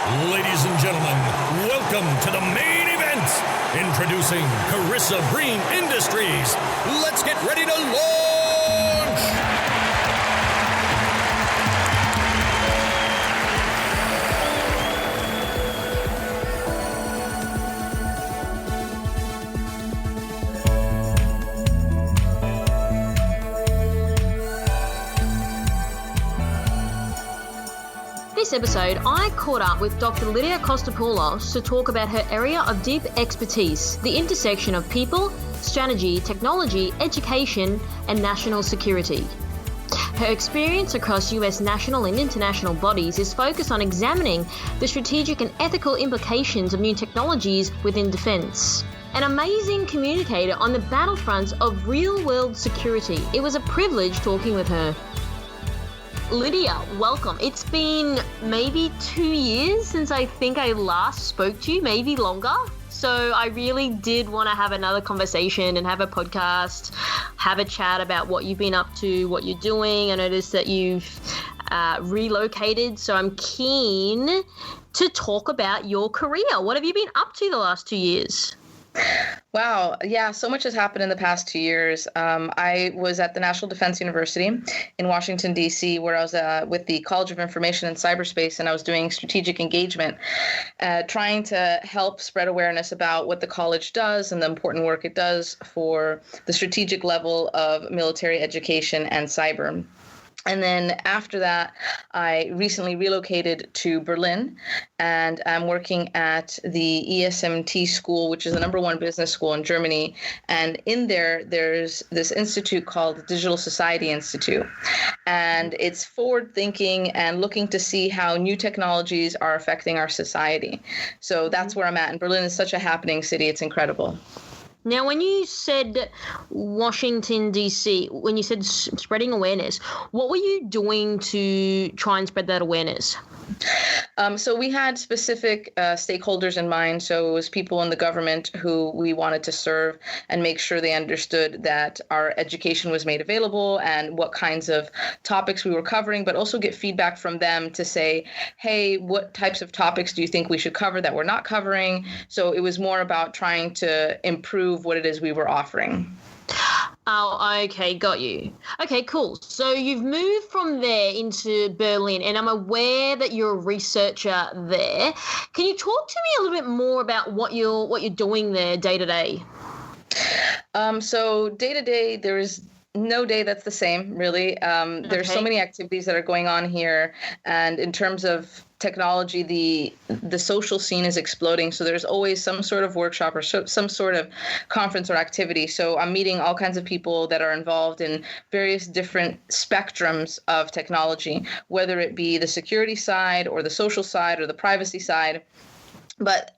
Ladies and gentlemen, welcome to the main event. Introducing Carissa Breen Industries. Let's get ready to launch! This episode, I caught up with Dr. Lydia Kostopoulos to talk about her area of deep expertise, the intersection of people, strategy, technology, education, and national security. Her experience across US national and international bodies is focused on examining the strategic and ethical implications of new technologies within defence. An amazing communicator on the battlefronts of real-world security. It was a privilege talking with her. Lydia, welcome. It's been maybe 2 years since I think I last spoke to you, maybe longer. So I really did want to have another conversation and have a podcast, have a chat about what you've been up to, what you're doing. I noticed that you've relocated, so I'm keen to talk about your career. What have you been up to the last 2 years? Wow. Yeah, so much has happened in the past 2 years. I was at the National Defense University in Washington, D.C., where I was with the College of Information and Cyberspace, and I was doing strategic engagement, trying to help spread awareness about what the college does and the important work it does for the strategic level of military education and cyber. And then after that, I recently relocated to Berlin, and I'm working at the ESMT school, which is the #1 business school in Germany. And in there's this institute called the Digital Society Institute. And it's forward-thinking and looking to see how new technologies are affecting our society. So that's where I'm at. And Berlin is such a happening city. It's incredible. Now, when you said Washington, D.C., when you said spreading awareness, what were you doing to try and spread that awareness? So we had specific stakeholders in mind. So it was people in the government who we wanted to serve and make sure they understood that our education was made available and what kinds of topics we were covering, but also get feedback from them to say, hey, what types of topics do you think we should cover that we're not covering? So it was more about trying to improve what it is we were offering. Oh, okay, got you. Okay, cool. So you've moved from there into Berlin, and I'm aware that you're a researcher there. Can you talk to me a little bit more about what you're doing there day to day? So day to day, there is no day that's the same, really. There's so many activities that are going on here, and in terms of technology, the social scene is exploding. So there's always some sort of workshop or some sort of conference or activity. So I'm meeting all kinds of people that are involved in various different spectrums of technology, whether it be the security side or the social side or the privacy side. But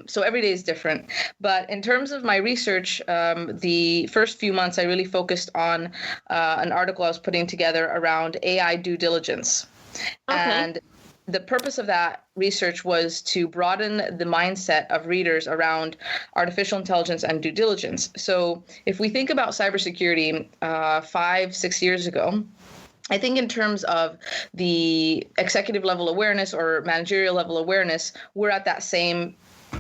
so every day is different. But in terms of my research, the first few months, I really focused on an article I was putting together around AI due diligence. Okay. And the purpose of that research was to broaden the mindset of readers around artificial intelligence and due diligence. So if we think about cybersecurity 5-6 years ago, I think in terms of the executive level awareness or managerial level awareness, we're at that same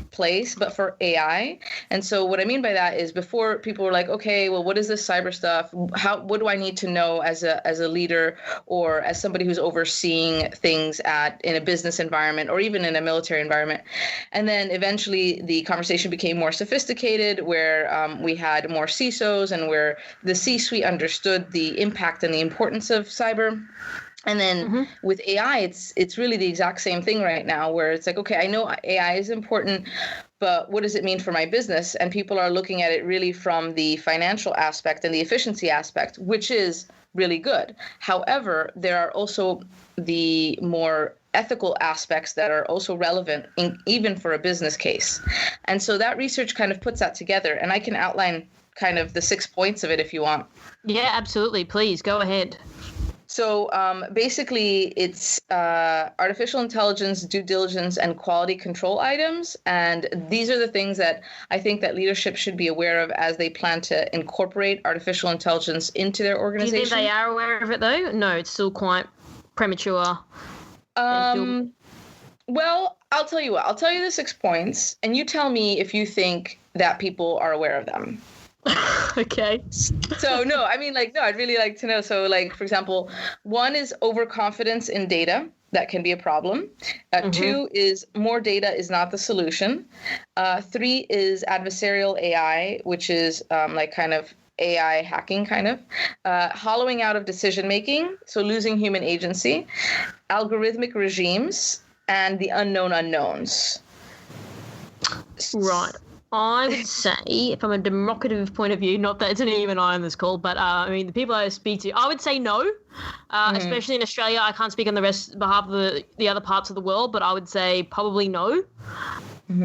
place, but for AI. And so what I mean by that is before people were like, okay, well, what is this cyber stuff? What do I need to know as a leader or as somebody who's overseeing things in a business environment or even in a military environment? And then eventually the conversation became more sophisticated where we had more CISOs and where the C-suite understood the impact and the importance of cyber. And then with AI, it's really the exact same thing right now, where it's like, okay, I know AI is important, but what does it mean for my business? And people are looking at it really from the financial aspect and the efficiency aspect, which is really good. However, there are also the more ethical aspects that are also relevant even for a business case. And so that research kind of puts that together, and I can outline kind of the 6 points of it if you want. Yeah, absolutely. Please go ahead. So basically, it's artificial intelligence, due diligence, and quality control items. And these are the things that I think that leadership should be aware of as they plan to incorporate artificial intelligence into their organization. Do you think they are aware of it, though? No, it's still quite premature. Well, I'll tell you what. I'll tell you the 6 points, and you tell me if you think that people are aware of them. Okay. So, no, I mean, no, I'd really like to know. So, for example, 1 is overconfidence in data. That can be a problem. 2 is more data is not the solution. 3 is adversarial AI, which is kind of AI hacking, kind of. Hollowing out of decision making, so losing human agency. Algorithmic regimes, and the unknown unknowns. Right. I would say, from a democrative point of view, not that it's an even I on this call, but the people I speak to, I would say no, especially in Australia. I can't speak on behalf of the other parts of the world, but I would say probably no,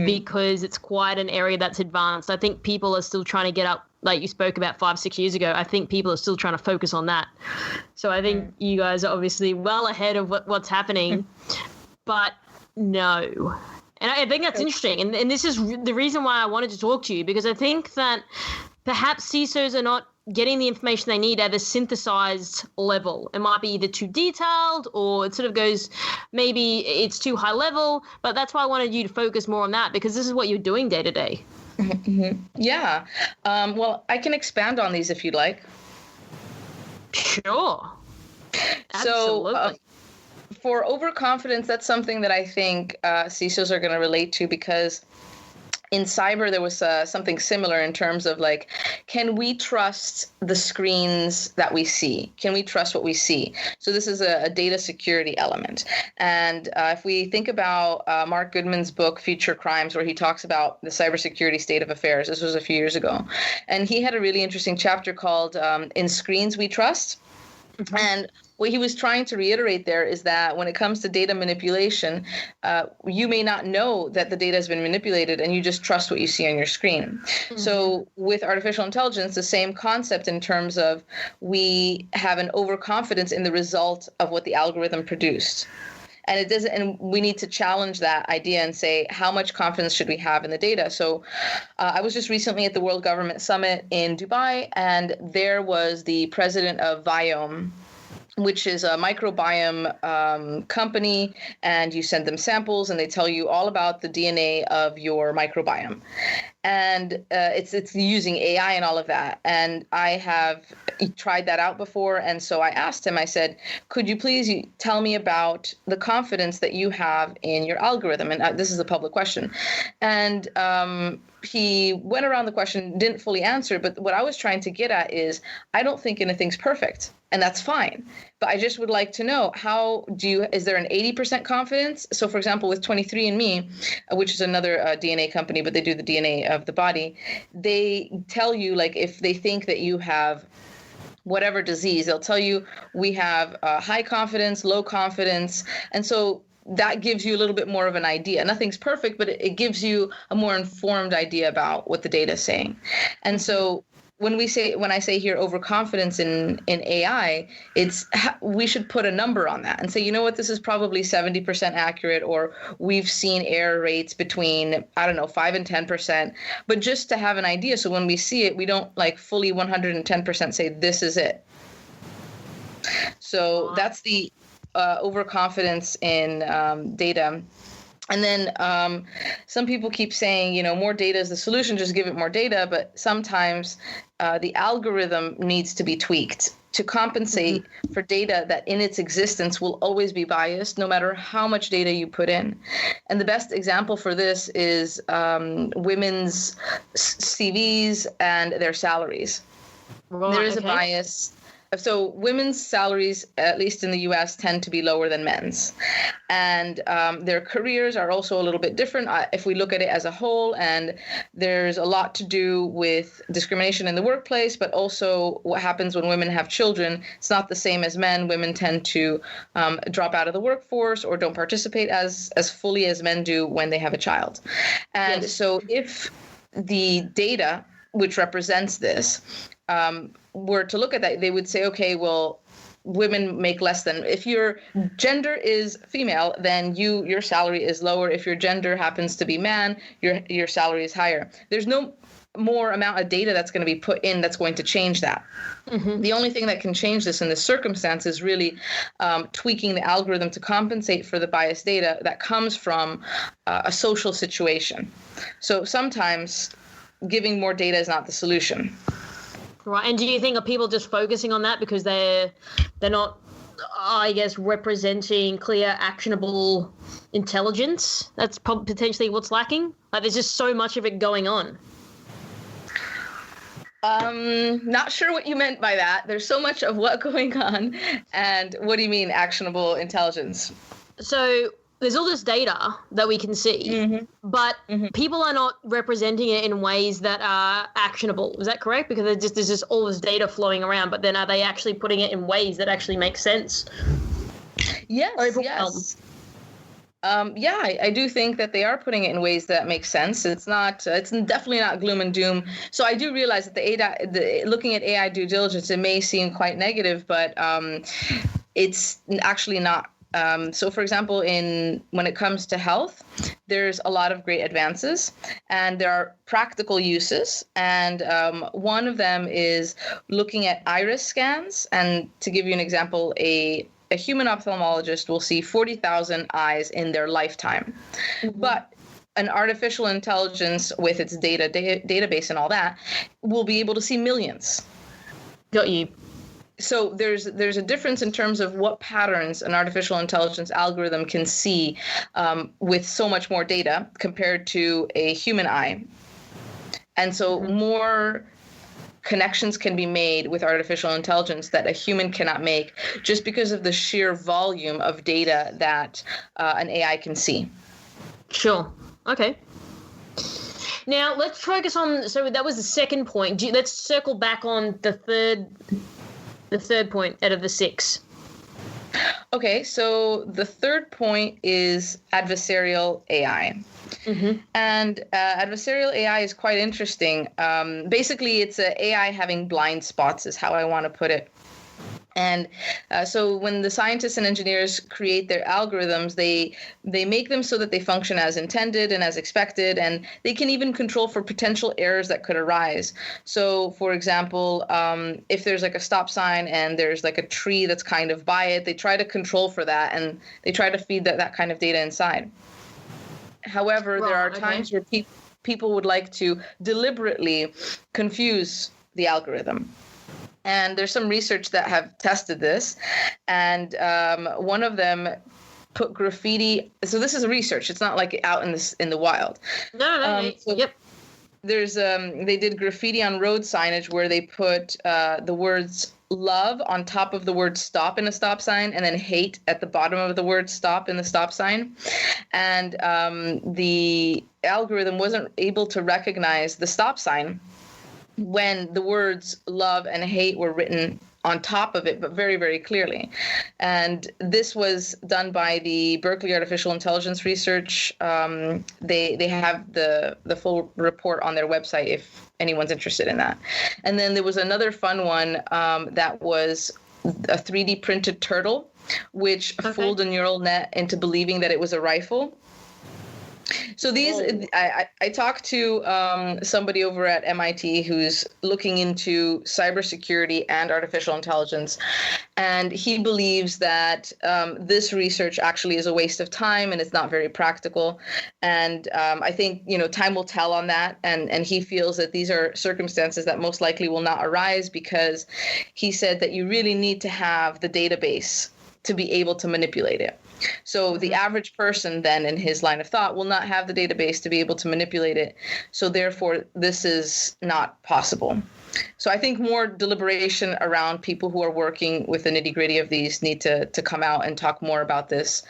because it's quite an area that's advanced. I think people are still trying to get up, like you spoke about 5-6 years ago. I think people are still trying to focus on that. So I think you guys are obviously well ahead of what's happening, but no. And I think that's interesting. And this is the reason why I wanted to talk to you, because I think that perhaps CISOs are not getting the information they need at a synthesized level. It might be either too detailed, or it sort of goes, maybe it's too high level. But that's why I wanted you to focus more on that, because this is what you're doing day to day. Yeah. Well, I can expand on these if you'd like. Sure. Absolutely. So, for overconfidence, that's something that I think CISOs are going to relate to, because in cyber, there was something similar in terms of can we trust the screens that we see? Can we trust what we see? So this is a data security element. And if we think about Mark Goodman's book, Future Crimes, where he talks about the cybersecurity state of affairs, this was a few years ago. And he had a really interesting chapter called In Screens We Trust. And what he was trying to reiterate there is that when it comes to data manipulation, you may not know that the data has been manipulated, and you just trust what you see on your screen. So with artificial intelligence, the same concept in terms of we have an overconfidence in the result of what the algorithm produced. And it doesn't, and we need to challenge that idea and say, how much confidence should we have in the data? So I was just recently at the World Government Summit in Dubai, and there was the president of Viome, which is a microbiome company, and you send them samples and they tell you all about the DNA of your microbiome. And it's using AI and all of that. And I have tried that out before. And so I asked him, I said, could you please tell me about the confidence that you have in your algorithm? And this is a public question. And he went around the question, didn't fully answer. But what I was trying to get at is, I don't think anything's perfect. And that's fine. But I just would like to know, is there an 80% confidence? So for example, with 23andMe, which is another DNA company, but they do the DNA of the body, they tell you, if they think that you have whatever disease, they'll tell you we have high confidence, low confidence. And so that gives you a little bit more of an idea. Nothing's perfect, but it gives you a more informed idea about what the data is saying. And so when I say here overconfidence in AI, we should put a number on that and say, you know what, this is probably 70% accurate, or we've seen error rates between, 5 and 10%, but just to have an idea. So when we see it, we don't fully 110% say this is it. So that's the overconfidence in data. And then some people keep saying, more data is the solution, just give it more data. But sometimes the algorithm needs to be tweaked to compensate for data that in its existence will always be biased, no matter how much data you put in. And the best example for this is women's CVs and their salaries. Right, there is a bias. So women's salaries, at least in the U.S., tend to be lower than men's. And their careers are also a little bit different if we look at it as a whole. And there's a lot to do with discrimination in the workplace, but also what happens when women have children. It's not the same as men. Women tend to drop out of the workforce or don't participate as fully as men do when they have a child. And so if the data, which represents this, were to look at that, they would say, okay, well, women make less than, if your gender is female, then your salary is lower. If your gender happens to be man, your salary is higher. There's no more amount of data that's going to be put in that's going to change that. Mm-hmm. The only thing that can change this in this circumstance is really tweaking the algorithm to compensate for the biased data that comes from a social situation. So sometimes giving more data is not the solution. Right. And do you think are people just focusing on that because they're not, I guess, representing clear, actionable intelligence? That's potentially what's lacking. Like, there's just so much of it going on. Not sure what you meant by that. There's so much of what going on. And what do you mean actionable intelligence? So there's all this data that we can see, mm-hmm. but mm-hmm. people are not representing it in ways that are actionable. Is that correct? Because there's just all this data flowing around, but then are they actually putting it in ways that actually make sense? Yes, yes. I do think that they are putting it in ways that make sense. It's definitely not gloom and doom. So I do realize that looking at AI due diligence, it may seem quite negative, but it's actually not. So, for example, when it comes to health, there's a lot of great advances, and there are practical uses. And one of them is looking at iris scans. And to give you an example, a human ophthalmologist will see 40,000 eyes in their lifetime. Mm-hmm. But an artificial intelligence with its database and all that will be able to see millions. Got you. So there's a difference in terms of what patterns an artificial intelligence algorithm can see with so much more data compared to a human eye. And so mm-hmm. more connections can be made with artificial intelligence that a human cannot make just because of the sheer volume of data that an AI can see. Sure. Okay. Now let's focus on, so that was the second point. Let's circle back on the third point out of the 6. Okay, so the third point is adversarial AI. Mm-hmm. And adversarial AI is quite interesting. Basically, it's an AI having blind spots is how I want to put it. And so when the scientists and engineers create their algorithms, they make them so that they function as intended and as expected, and they can even control for potential errors that could arise. So, for example, if there's like a stop sign and there's like a tree that's kind of by it, they try to control for that, and they try to feed that kind of data inside. However, there are times where people would like to deliberately confuse the algorithm. And there's some research that have tested this. And one of them put graffiti. So this is research. It's not like out in the wild. No. Yep. There's they did graffiti on road signage where they put the words love on top of the word stop in a stop sign, and then hate at the bottom of the word stop in the stop sign. And the algorithm wasn't able to recognize the stop sign when the words love and hate were written on top of it, but very, very clearly. And this was done by the Berkeley Artificial Intelligence Research. They have the full report on their website if anyone's interested in that. And then there was another fun one that was a 3D printed turtle, which fooled a neural net into believing that it was a rifle. So these, I talked to somebody over at MIT who's looking into cybersecurity and artificial intelligence, and he believes that this research actually is a waste of time and it's not very practical. And I think, time will tell on that. And he feels that these are circumstances that most likely will not arise, because he said that you really need to have the database to be able to manipulate it. So the average person then, in his line of thought, will not have the database to be able to manipulate it. So therefore, this is not possible. So I think more deliberation around people who are working with the nitty-gritty of these need to come out and talk more about this,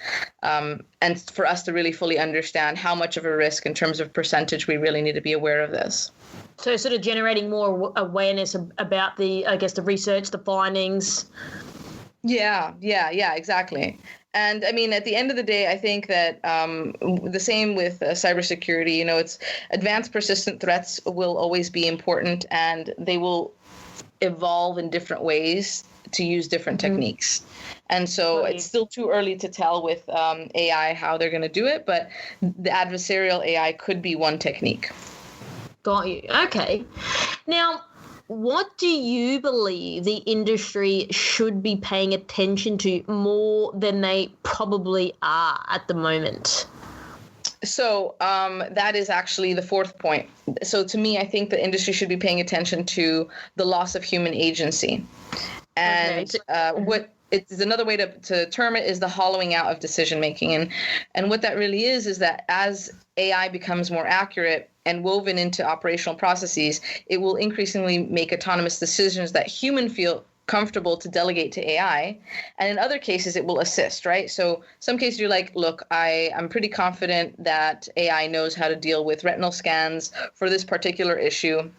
and for us to really fully understand how much of a risk in terms of percentage we really need to be aware of this. So sort of generating more awareness about the research, the findings. Yeah, exactly. And I mean, at the end of the day, I think that the same with cybersecurity, it's advanced persistent threats will always be important, and they will evolve in different ways to use different techniques. And so it's still too early to tell with AI how they're going to do it, but the adversarial AI could be one technique. Got you. Okay. Now, what do you believe the industry should be paying attention to more than they probably are at the moment? So that is actually the fourth point. So to me, I think the industry should be paying attention to the loss of human agency. And what it's another way to term it is the hollowing out of decision making. And what that really is that as AI becomes more accurate and woven into operational processes, it will increasingly make autonomous decisions that humans feel comfortable to delegate to AI. And in other cases, it will assist, right? So some cases you're like, look, I'm pretty confident that AI knows how to deal with retinal scans for this particular issue.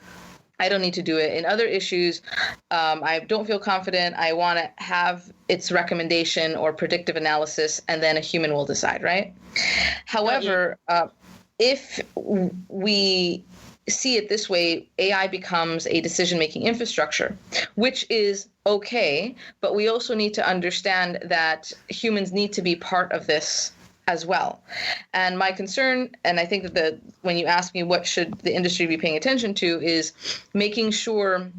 I don't need to do it. In other issues, I don't feel confident. I want to have its recommendation or predictive analysis, and then a human will decide, right? However, if we see it this way, AI becomes a decision-making infrastructure, which is okay, but we also need to understand that humans need to be part of this as well. And my concern, and I think that when you ask me what should the industry be paying attention to, is making sure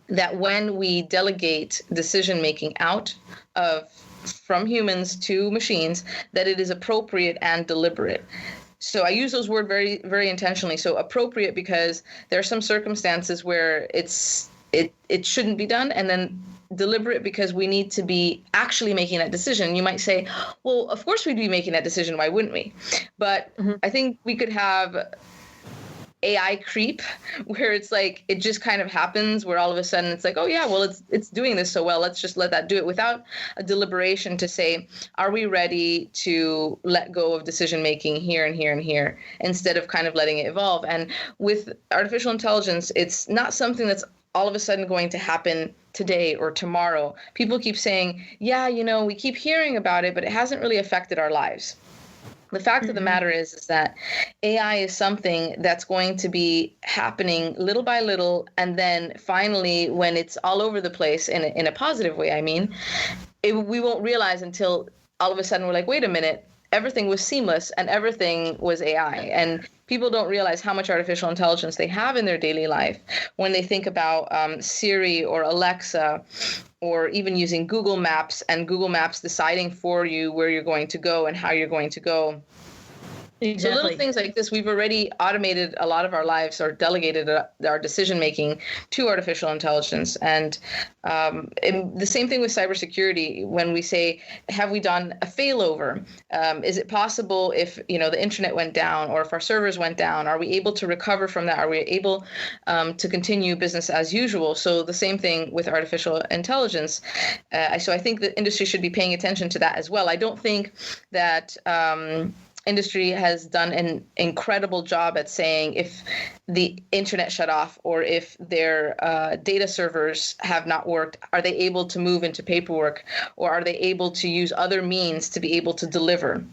that when we delegate decision-making out from humans to machines, that it is appropriate and deliberate. So I use those words very, very intentionally. So appropriate because there are some circumstances where it shouldn't be done, and then deliberate because we need to be actually making that decision. You might say, well, of course we'd be making that decision. Why wouldn't we? But I think we could have AI creep where it's like it just kind of happens where all of a sudden it's like, oh yeah, well it's doing this so well, let's just let that do it, without a deliberation to say, are we ready to let go of decision making here and here and here, instead of kind of letting it evolve. And with artificial intelligence, it's not something that's all of a sudden going to happen today or tomorrow. People keep saying, yeah, we keep hearing about it, but it hasn't really affected our lives. The fact of the matter is that AI is something that's going to be happening little by little, and then finally, when it's all over the place in a positive way, we won't realize until all of a sudden we're like, wait a minute, everything was seamless and everything was AI. And people don't realize how much artificial intelligence they have in their daily life when they think about Siri or Alexa, or even using Google Maps, and Google Maps deciding for you where you're going to go and how you're going to go. Exactly. So little things like this, we've already automated a lot of our lives or delegated our decision-making to artificial intelligence. And the same thing with cybersecurity. When we say, have we done a failover? Is it possible if, the internet went down or if our servers went down, are we able to recover from that? Are we able to continue business as usual? So the same thing with artificial intelligence. So I think the industry should be paying attention to that as well. I don't think that industry has done an incredible job at saying if the internet shut off or if their data servers have not worked, are they able to move into paperwork, or are they able to use other means to be able to deliver?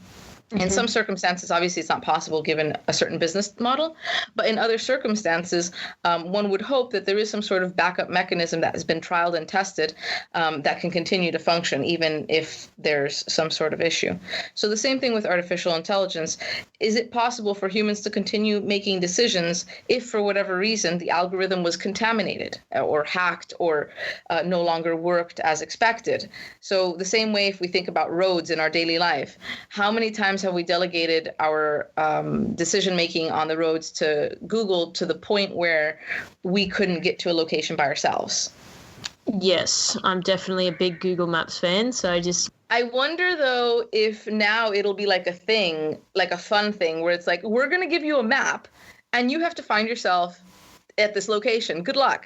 In some circumstances, obviously, it's not possible given a certain business model. But in other circumstances, one would hope that there is some sort of backup mechanism that has been trialed and tested that can continue to function even if there's some sort of issue. So the same thing with artificial intelligence. Is it possible for humans to continue making decisions if, for whatever reason, the algorithm was contaminated or hacked or no longer worked as expected? So the same way, if we think about roads in our daily life, how many times have we delegated our decision-making on the roads to Google to the point where we couldn't get to a location by ourselves? Yes, I'm definitely a big Google Maps fan, so I wonder, though, if now it'll be like a thing, like a fun thing, where it's like, we're going to give you a map, and you have to find yourself at this location. Good luck.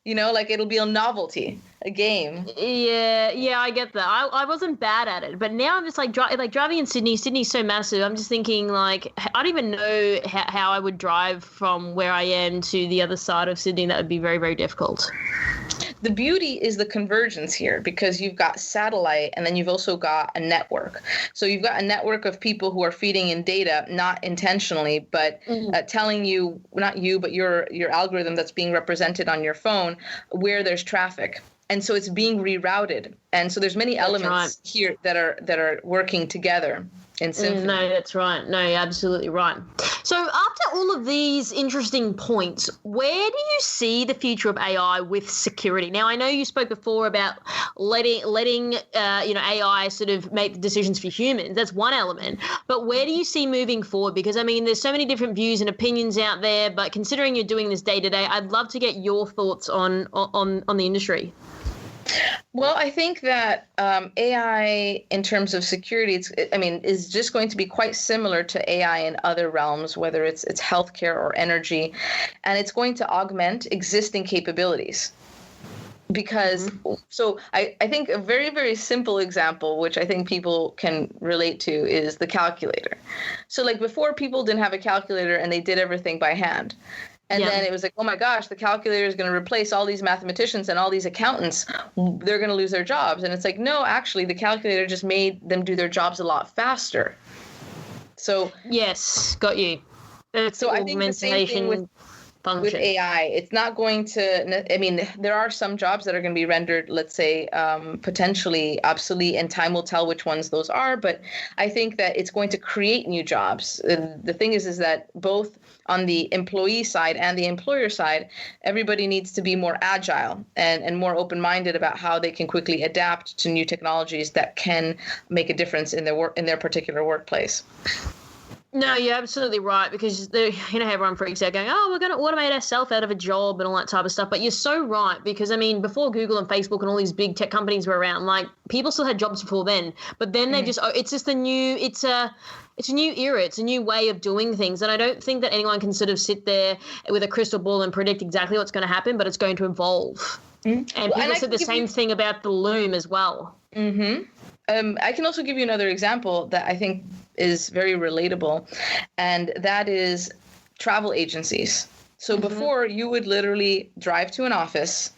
It'll be a novelty, a game. Yeah, I get that. I wasn't bad at it, but now I'm just like driving in Sydney. Sydney's so massive. I'm just thinking like I don't even know how I would drive from where I am to the other side of Sydney. That would be very, very difficult. The beauty is the convergence here, because you've got satellite and then you've also got a network. So you've got a network of people who are feeding in data, not intentionally, but telling you, not you, but your algorithm that's being represented on your phone, where there's traffic. And so it's being rerouted. And so there's many elements here that are working together in symphony. No, that's right. No, you're absolutely right. So after all of these interesting points, where do you see the future of AI with security? Now, I know you spoke before about letting AI sort of make the decisions for humans. That's one element. But where do you see moving forward? Because, I mean, there's so many different views and opinions out there, but considering you're doing this day to day, I'd love to get your thoughts on the industry. Well, I think that AI, in terms of security, is just going to be quite similar to AI in other realms, whether it's healthcare or energy, and it's going to augment existing capabilities. Because, so I think a very, very simple example, which I think people can relate to, is the calculator. So like before, people didn't have a calculator and they did everything by hand. And then it was like, oh my gosh, the calculator is going to replace all these mathematicians and all these accountants. They're going to lose their jobs. And it's like, no, actually, the calculator just made them do their jobs a lot faster. So yes, got you. So I think the same thing with AI. It's not going to, I mean, there are some jobs that are going to be rendered, let's say, potentially obsolete, and time will tell which ones those are. But I think that it's going to create new jobs. The thing is that both on the employee side and the employer side, everybody needs to be more agile and more open-minded about how they can quickly adapt to new technologies that can make a difference in their particular workplace. No, you're absolutely right, because everyone freaks out going, oh, we're going to automate ourselves out of a job and all that type of stuff. But you're so right, because, I mean, before Google and Facebook and all these big tech companies were around, like, people still had jobs before then. But then they it's just a new era. It's a new way of doing things. And I don't think that anyone can sort of sit there with a crystal ball and predict exactly what's going to happen, but it's going to evolve. And people said the same thing about the loom as well. I can also give you another example that I think is very relatable, and that is travel agencies. So before, you would literally drive to an office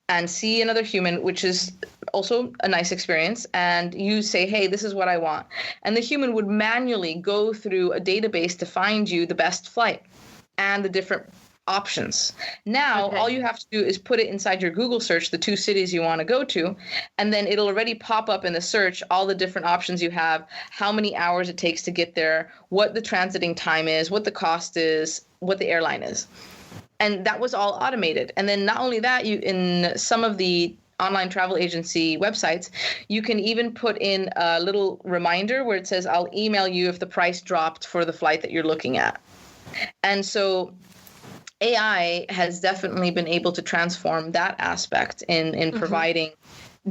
and see another human, which is also a nice experience, and you say, hey, this is what I want. And the human would manually go through a database to find you the best flight and the different options. Now, all you have to do is put it inside your Google search, the 2 cities you want to go to, and then it'll already pop up in the search all the different options you have, how many hours it takes to get there, what the transiting time is, what the cost is, what the airline is. And that was all automated. And then not only that, in some of the online travel agency websites, you can even put in a little reminder where it says, I'll email you if the price dropped for the flight that you're looking at. And so AI has definitely been able to transform that aspect in providing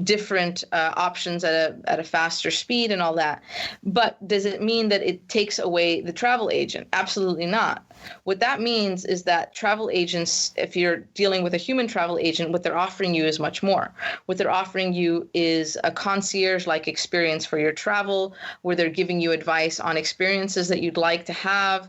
different options at a faster speed and all that. But does it mean that it takes away the travel agent? Absolutely not. What that means is that travel agents, if you're dealing with a human travel agent, what they're offering you is much more. What they're offering you is a concierge-like experience for your travel, where they're giving you advice on experiences that you'd like to have,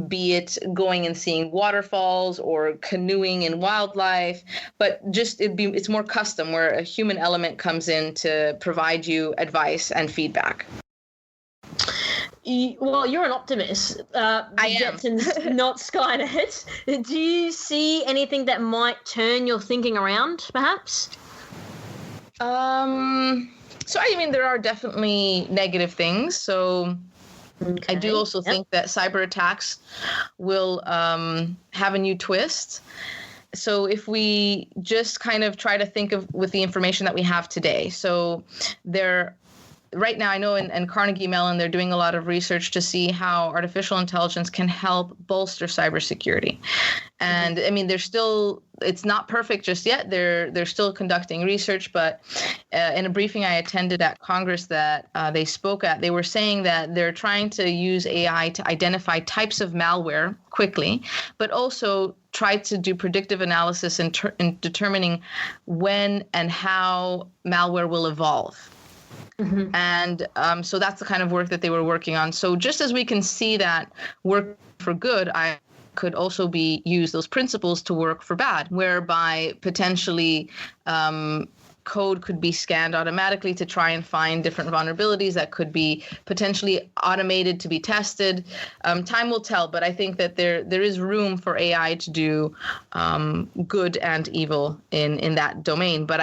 be it going and seeing waterfalls or canoeing in wildlife, but just it's more custom, where a human element comes in to provide you advice and feedback. Well, you're an optimist. I am. Not Skynet. Do you see anything that might turn your thinking around, perhaps? So, I mean, there are definitely negative things. So I do also think that cyber attacks will have a new twist. So if we just kind of try to think of with the information that we have today, so right now, I know in Carnegie Mellon, they're doing a lot of research to see how artificial intelligence can help bolster cybersecurity. And I mean, it's not perfect just yet. They're still conducting research, but in a briefing I attended at Congress that they spoke at, they were saying that they're trying to use AI to identify types of malware quickly, but also try to do predictive analysis in determining when and how malware will evolve. And so that's the kind of work that they were working on. So just as we can see that work for good, I could also use those principles to work for bad, whereby potentially code could be scanned automatically to try and find different vulnerabilities that could be potentially automated to be tested. Time will tell, but I think that there is room for AI to do good and evil in that domain. But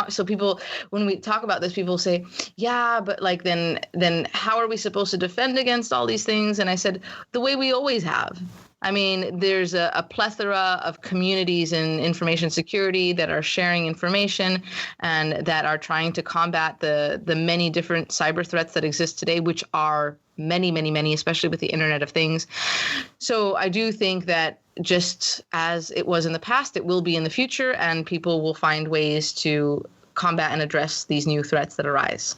so people, when we talk about this, people say, yeah, but like, then how are we supposed to defend against all these things? And I said, the way we always have. I mean, there's a plethora of communities in information security that are sharing information and that are trying to combat the many different cyber threats that exist today, which are many, many, many, especially with the Internet of Things. So I do think that just as it was in the past, it will be in the future, and people will find ways to combat and address these new threats that arise.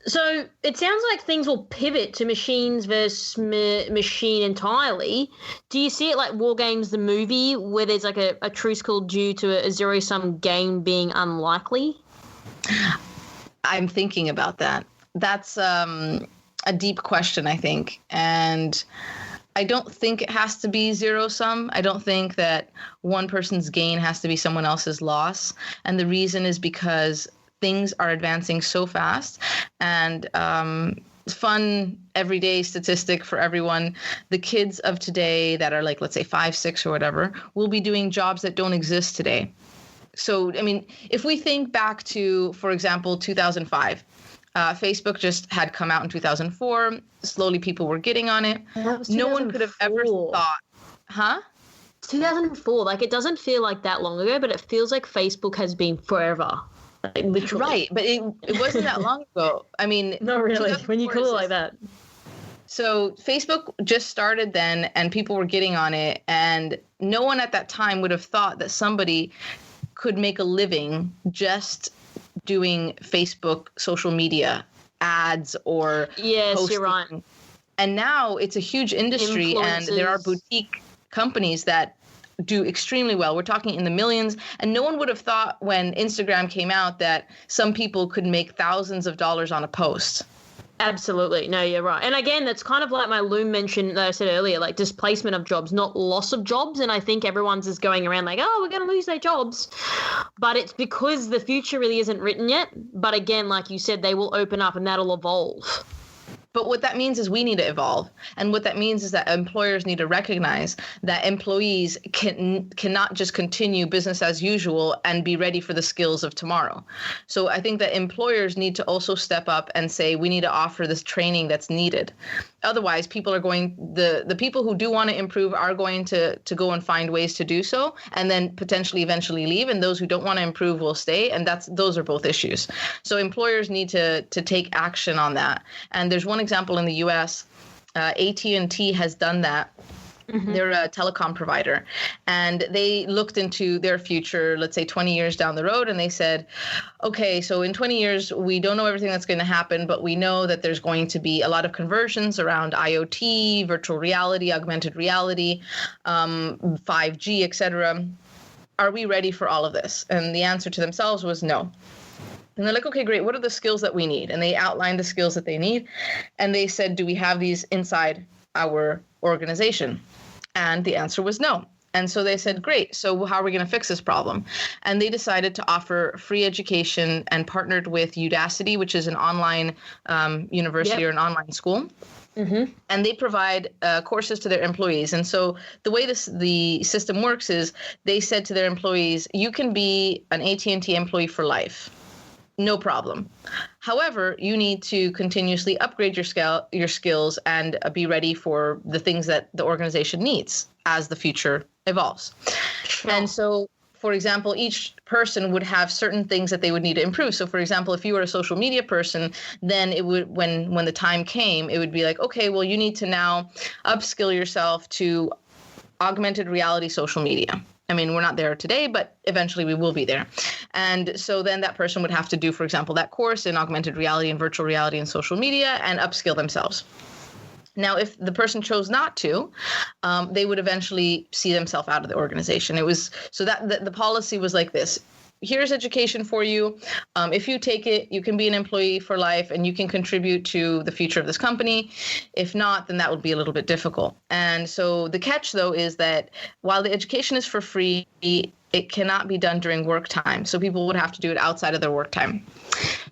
So it sounds like things will pivot to machines versus machine entirely. Do you see it like War Games the movie, where there's like a truce called due to a zero-sum game being unlikely? I'm thinking about that. That's a deep question, I think. And I don't think it has to be zero-sum. I don't think that one person's gain has to be someone else's loss. And the reason is because things are advancing so fast, and fun everyday statistic for everyone, the kids of today that are like, let's say 5, 6 or whatever, will be doing jobs that don't exist today. So, I mean, if we think back to, for example, 2005, Facebook just had come out in 2004. Slowly people were getting on it. No one could have ever thought, 2004, like it doesn't feel like that long ago, but it feels like Facebook has been forever. Like, literally. Right, but it wasn't that long ago. I mean, not really, when you call it like that. So Facebook just started then, and people were getting on it, and no one at that time would have thought that somebody could make a living just doing Facebook social media ads or posting. You're right. And now it's a huge industry, and there are boutique companies that do extremely well. We're talking in the millions, and no one would have thought when Instagram came out that some people could make thousands of dollars on a post. Absolutely. No, you're right. And again, that's kind of like my Loom mention that I said earlier, like displacement of jobs, not loss of jobs. And I think everyone's just going around like, oh, we're going to lose their jobs. But it's because the future really isn't written yet. But again, like you said, they will open up and that'll evolve. But what that means is we need to evolve. And what that means is that employers need to recognize that employees cannot just continue business as usual and be ready for the skills of tomorrow. So I think that employers need to also step up and say, we need to offer this training that's needed. Otherwise, people are going, the people who do want to improve are going to go and find ways to do so, and then potentially eventually leave. And those who don't want to improve will stay. And those are both issues. So employers need to take action on that. And there's one example in the US, AT&T has done that. Mm-hmm. They're a telecom provider, and they looked into their future, let's say 20 years down the road, and they said, okay, so in 20 years, we don't know everything that's going to happen, but we know that there's going to be a lot of conversions around IoT, virtual reality, augmented reality, 5G, etc. Are we ready for all of this? And the answer to themselves was no. And they're like, okay, great. What are the skills that we need? And they outlined the skills that they need. And they said, do we have these inside our organization? And the answer was no. And so they said, great. So how are we going to fix this problem? And they decided to offer free education and partnered with Udacity, which is an online university or an online school. Mm-hmm. And they provide courses to their employees. And so the way the system works is they said to their employees, you can be an AT&T employee for life. No problem. However, you need to continuously upgrade your skills and be ready for the things that the organization needs as the future evolves. Sure. And so, for example, each person would have certain things that they would need to improve. So, for example, if you were a social media person, then it would, when the time came, it would be like, okay, well, you need to now upskill yourself to augmented reality social media. I mean, we're not there today, but eventually we will be there. And so then that person would have to do, for example, that course in augmented reality and virtual reality and social media and upskill themselves. Now, if the person chose not to, they would eventually see themselves out of the organization. It was so that the policy was like this. Here's education for you. If you take it, you can be an employee for life and you can contribute to the future of this company. If not, then that would be a little bit difficult. And so the catch, though, is that while the education is for free, it cannot be done during work time. So people would have to do it outside of their work time.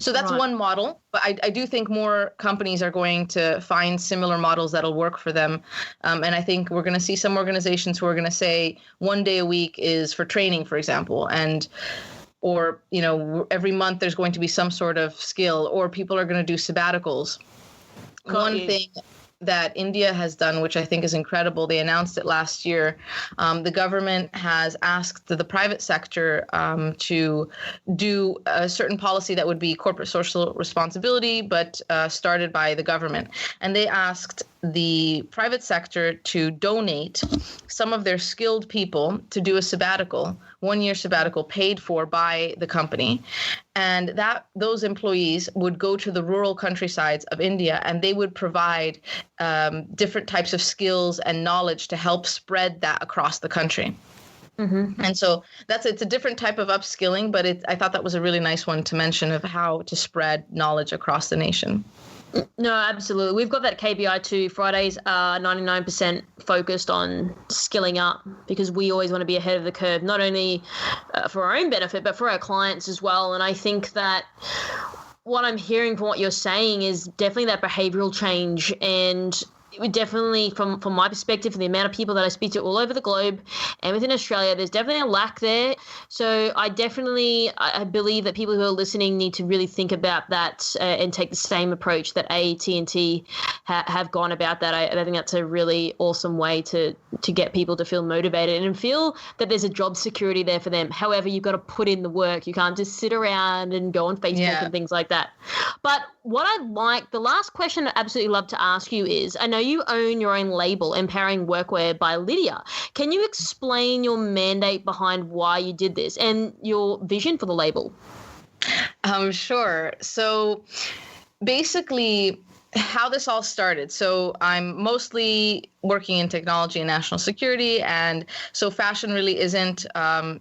So that's one model. But I do think more companies are going to find similar models that'll work for them. And I think we're going to see some organizations who are going to say 1 day a week is for training, for example, or, every month there's going to be some sort of skill, or people are going to do sabbaticals. One thing that India has done, which I think is incredible, they announced it last year. The government has asked the private sector to do a certain policy that would be corporate social responsibility, but started by the government. And they asked the private sector to donate some of their skilled people to do a sabbatical, 1-year sabbatical paid for by the company. And that those employees would go to the rural countrysides of India, and they would provide different types of skills and knowledge to help spread that across the country. Mm-hmm. And so it's a different type of upskilling, but I thought that was a really nice one to mention of how to spread knowledge across the nation. No, absolutely. We've got that KPI too. Fridays are 99% focused on skilling up, because we always want to be ahead of the curve, not only for our own benefit, but for our clients as well. And I think that what I'm hearing from what you're saying is definitely that behavioral change. And it definitely, from my perspective, from the amount of people that I speak to all over the globe and within Australia, there's definitely a lack there. So I believe that people who are listening need to really think about that and take the same approach that AT&T have gone about that. I think that's a really awesome way to get people to feel motivated and feel that there's a job security there for them. However, you've got to put in the work. You can't just sit around and go on Facebook and things like that. But what the last question I'd absolutely love to ask you is, I know you own your own label, Empowering Workwear by Lydia. Can you explain your mandate behind why you did this and your vision for the label? Sure. So basically, how this all started. So I'm mostly working in technology and national security, and so fashion really isn't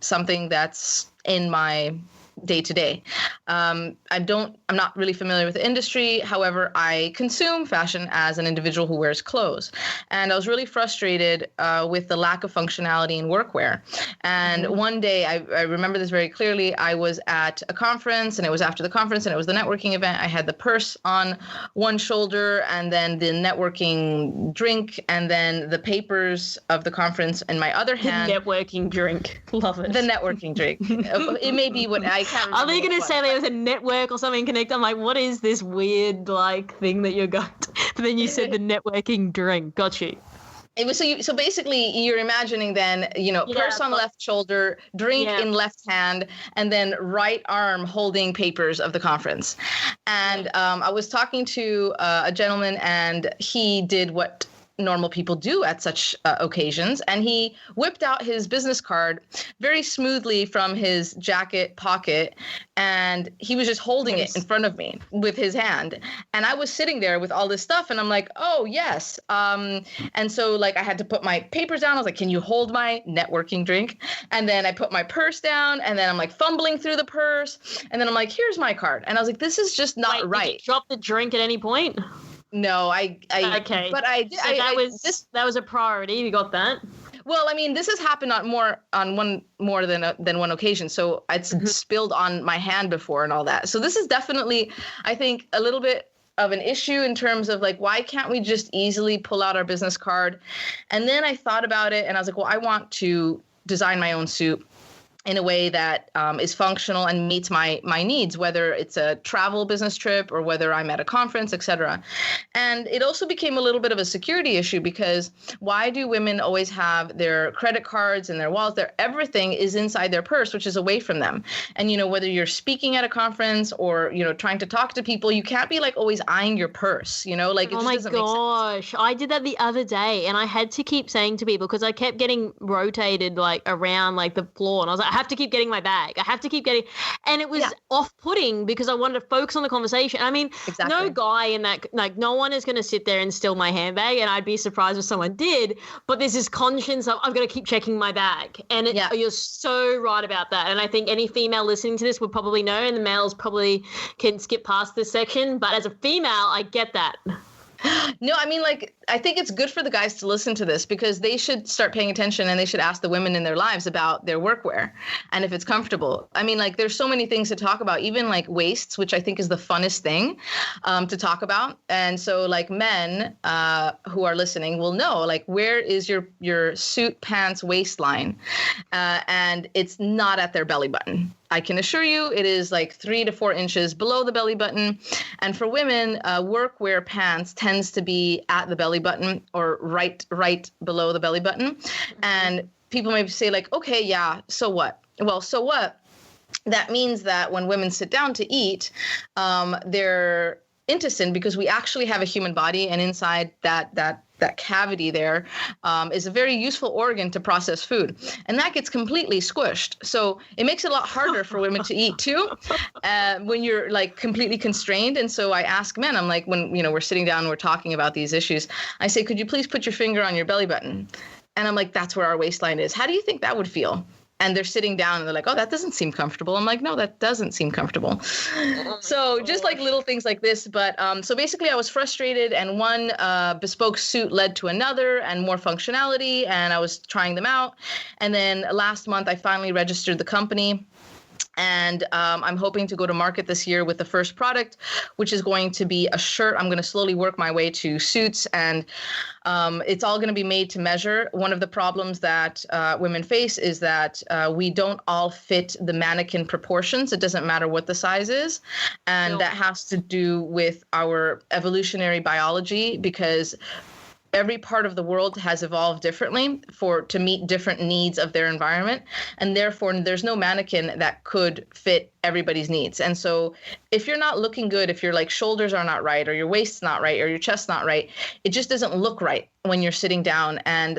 something that's in my day-to-day. I'm not really familiar with the industry. However, I consume fashion as an individual who wears clothes. And I was really frustrated with the lack of functionality in workwear. And one day, I remember this very clearly, I was at a conference, and it was after the conference, and it was the networking event. I had the purse on one shoulder, and then the networking drink, and then the papers of the conference in my other hand. The networking drink. Love it. The networking drink. It may be what I can't remember. Are they going to say there was a network or something connected? I'm like, what is this weird thing that you got? But then you said the networking drink. Got you. It was so basically you're imagining then, purse on left shoulder, drink in left hand, and then right arm holding papers of the conference. And I was talking to a gentleman, and he did what normal people do at such occasions. And he whipped out his business card very smoothly from his jacket pocket, and he was just holding it in front of me with his hand. And I was sitting there with all this stuff, and I'm like, oh, yes. And so I had to put my papers down. I was like, can you hold my networking drink? And then I put my purse down, and then I'm fumbling through the purse. And then I'm like, here's my card. And I was like, this is just not right. Did you drop the drink at any point? No, okay. But I did. So that was a priority. You got that? Well, this has happened on more than one occasion. So it's spilled on my hand before and all that. So this is definitely, I think, a little bit of an issue in terms of why can't we just easily pull out our business card? And then I thought about it, and I was like, well, I want to design my own suit in a way that is functional and meets my needs, whether it's a travel business trip or whether I'm at a conference, et cetera. And it also became a little bit of a security issue, because why do women always have their credit cards and their wallets? Everything is inside their purse, which is away from them. And, whether you're speaking at a conference or, trying to talk to people, you can't be always eyeing your purse, it oh just my doesn't gosh, make sense. I did that the other day, and I had to keep saying to people, because I kept getting rotated around the floor, and I was like, I have to keep getting my bag. I have to keep getting, and it was off-putting because I wanted to focus on the conversation. Exactly. No guy in that, no one is going to sit there and steal my handbag, and I'd be surprised if someone did, but there's this conscience of, I've got to keep checking my bag. And you're so right about that. And I think any female listening to this would probably know, and the males probably can skip past this section, but as a female, I get that. No, I think it's good for the guys to listen to this, because they should start paying attention, and they should ask the women in their lives about their workwear and if it's comfortable. There's so many things to talk about, even waists, which I think is the funnest thing to talk about. And so men who are listening will know, where is your suit pants waistline? And it's not at their belly button. I can assure you it is like 3 to 4 inches below the belly button. And for women, workwear pants tends to be at the belly button or right below the belly button. And people may say like, okay, yeah, so what? Well, so what? That means that when women sit down to eat, they're intestine, because we actually have a human body, and inside that cavity there is a very useful organ to process food, and that gets completely squished. So it makes it a lot harder for women to eat too, when you're like completely constrained. And so I ask men, I'm like, when we're sitting down and we're talking about these issues, I say, could you please put your finger on your belly button? And I'm like, that's where our waistline is. How do you think that would feel? And they're sitting down and they're like, oh, that doesn't seem comfortable. I'm like, no, that doesn't seem comfortable. So just like little things like this. But so basically I was frustrated, and one bespoke suit led to another and more functionality, and I was trying them out. And then last month I finally registered the company. And I'm hoping to go to market this year with the first product, which is going to be a shirt. I'm going to slowly work my way to suits, and it's all going to be made to measure. One of the problems that women face is that we don't all fit the mannequin proportions. It doesn't matter what the size is. And that has to do with our evolutionary biology, because every part of the world has evolved differently to meet different needs of their environment. And therefore, there's no mannequin that could fit everybody's needs. And so if you're not looking good, if your like shoulders are not right, or your waist's not right, or your chest's not right, it just doesn't look right when you're sitting down. And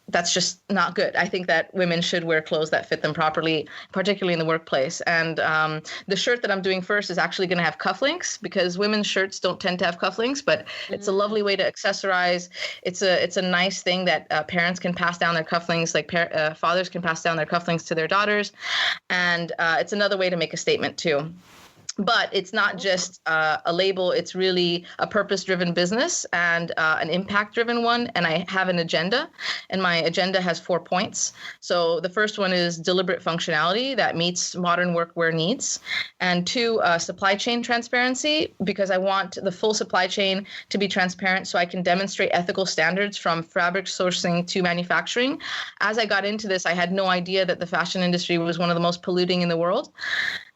that's just not good. I think that women should wear clothes that fit them properly, particularly in the workplace. And the shirt that I'm doing first is actually going to have cufflinks, because women's shirts don't tend to have cufflinks, but it's a lovely way to accessorize. It's a nice thing that parents can pass down their cufflinks, like fathers can pass down their cufflinks to their daughters. And it's another way to make a statement too. But it's not just a label. It's really a purpose-driven business and an impact-driven one. And I have an agenda, and my agenda has 4 points. So the first one is deliberate functionality that meets modern workwear needs. And 2, supply chain transparency, because I want the full supply chain to be transparent so I can demonstrate ethical standards from fabric sourcing to manufacturing. As I got into this, I had no idea that the fashion industry was one of the most polluting in the world.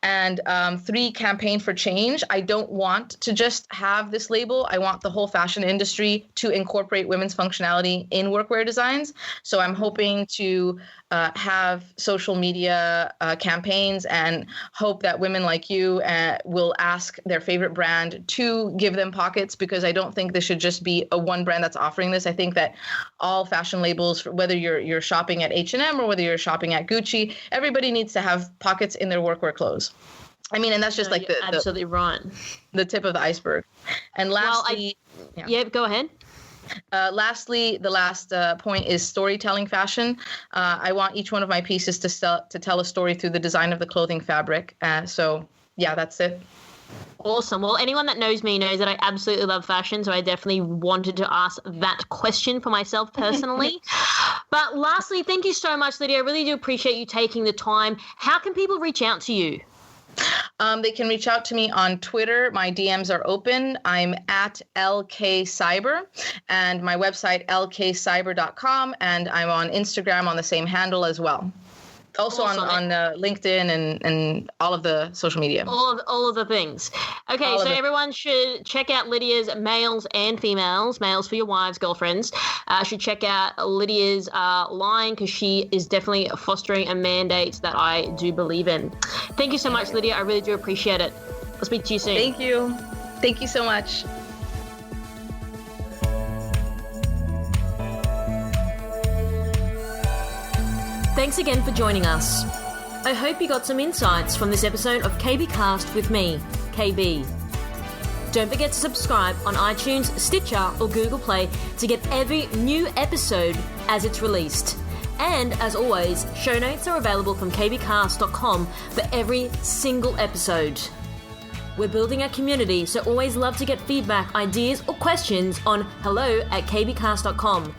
And 3, campaign for change. I don't want to just have this label. I want the whole fashion industry to incorporate women's functionality in workwear designs. So I'm hoping to have social media campaigns, and hope that women like you will ask their favorite brand to give them pockets, because I don't think this should just be a one brand that's offering this. I think that all fashion labels, whether you're shopping at H&M or whether you're shopping at Gucci, everybody needs to have pockets in their workwear clothes. I mean, and that's just like absolutely right. The tip of the iceberg. And lastly, go ahead. Lastly, the last point is storytelling fashion. I want each one of my pieces to tell a story through the design of the clothing fabric. So yeah, that's it. Awesome. Well, anyone that knows me knows that I absolutely love fashion, so I definitely wanted to ask that question for myself personally. But lastly, thank you so much, Lydia. I really do appreciate you taking the time. How can people reach out to you? They can reach out to me on Twitter. My DMs are open. I'm at LKCyber, and my website, lkcyber.com, and I'm on Instagram on the same handle as well. Also awesome. on LinkedIn and all of the social media. All of the things. Okay, so everyone should check out Lydia's, males and females, males for your wives, girlfriends, should check out Lydia's line, because she is definitely fostering a mandate that I do believe in. Thank you so much, Lydia. I really do appreciate it. I'll speak to you soon. Thank you. Thank you so much. Thanks again for joining us. I hope you got some insights from this episode of KB Cast with me, KB. Don't forget to subscribe on iTunes, Stitcher, or Google Play to get every new episode as it's released. And as always, show notes are available from kbcast.com for every single episode. We're building a community, so always love to get feedback, ideas, or questions on hello@kbcast.com.